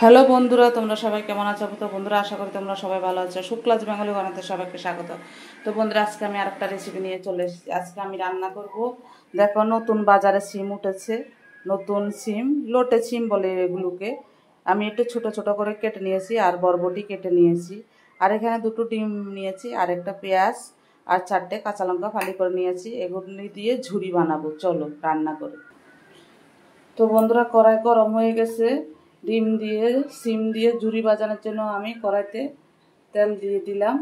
Hello বন্ধুরা, তোমরা সবাই কেমন আছো? তো বন্ধুরা, আশা করি তোমরা সবাই ভালো আছো। শুক্লাজ বেঙ্গলি বানাতে সবাইকে স্বাগত। তো বন্ধুরা, আজকে আমি আরেকটা রেসিপি নিয়ে চলে এসেছি। আজকে আমি রান্না করব, দেখো নতুন বাজারে সিম উঠেছে, নতুন সিম, লোটে সিম বলে এগুলোকে। আমি একটু ছোট ছোট করে কেটে নিয়েছি, আর বরবটি কেটে নিয়েছি, আর এখানে দুটো ডিম নিয়েছি, আর একটা পেঁয়াজ, আর 4টে কাঁচা লঙ্কা ফালি করে নিয়েছি। এগুলি দিয়ে ঝুরি বানাবো, চলো রান্না করি। তো বন্ধুরা, কড়াই গরম হয়ে গেছে। ডিম দিয়ে সিম দিয়ে ঝুরি বাজানোর জন্য আমি কড়াইতে তেল দিয়ে দিলাম।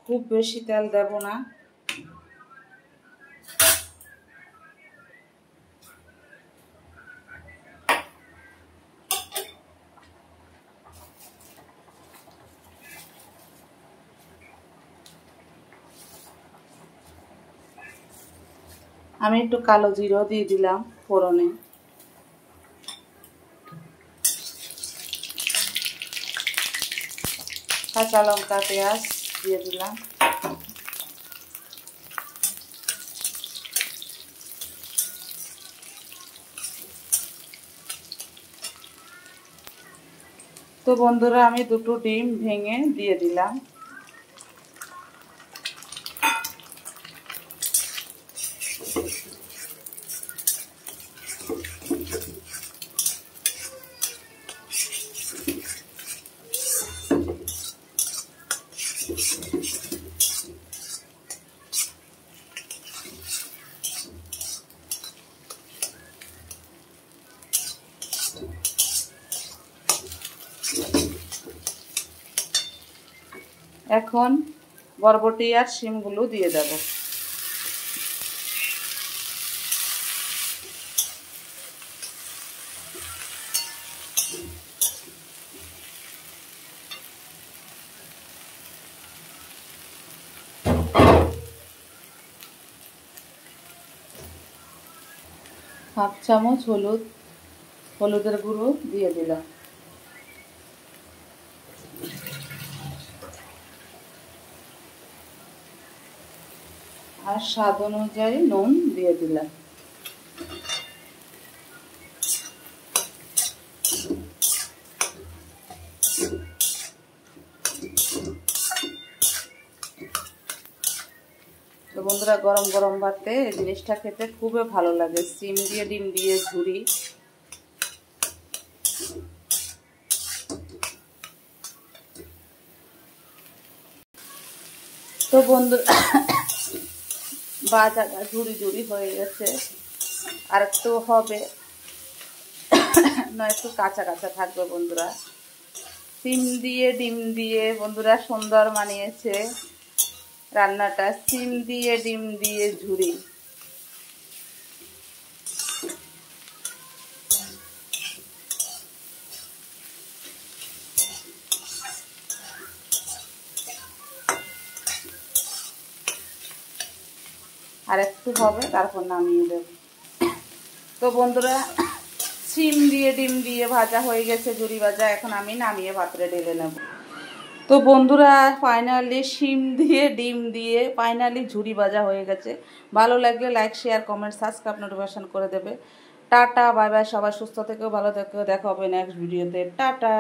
খুব বেশি তেল দেব না। আমি একটু কালো জিরাও দিয়ে দিলাম ফোড়নে। কাঁচা লঙ্কা পেঁয়াজ দিয়ে দিলাম। তো বন্ধুরা, আমি দুটো ডিম ভেঙে দিয়ে দিলাম। এখন বরবটি আর শিমগুলো দিয়ে দেব। হাফ চামচ হলুদের গুঁড়ো দিয়ে দিলাম। আর স্বাদ অনুযায়ী নুন দিয়ে দিলাম। তো বন্ধুরা, গরম গরম ভাতে এই জিনিসটা খেতে খুবই ভালো লাগে, সিম দিয়ে ডিম দিয়ে ঝুরি। তো বন্ধুরা, বাজাটা ঝুরি ঝুরি হয়ে গেছে, আর একটু হবে, নয় একটু কাঁচা কাঁচা থাকবে বন্ধুরা। সিম দিয়ে ডিম দিয়ে বন্ধুরা সুন্দর মানিয়েছে রান্নাটা, সিম দিয়ে ডিম দিয়ে ঝুরি। আর একটু হবে, তারপর নামিয়ে দেব। তো বন্ধুরা, সিম দিয়ে ডিম দিয়ে ভাজা হয়ে গেছে, ঝুরি ভাজা। এখন আমি নামিয়ে পাত্রে ঢেলে নেব। তো বন্ধুরা, ফাইনালি সিম দিয়ে ডিম দিয়ে ফাইনালি ঝুরি ভাজা হয়ে গেছে। ভালো লাগলে like share comment subscribe notification করে দেবে। টাটা, বাই বাই, সবাই সুস্থ থেকেও ভালো থেকেও, দেখা হবে নেক্সট ভিডিওতে। টাটা।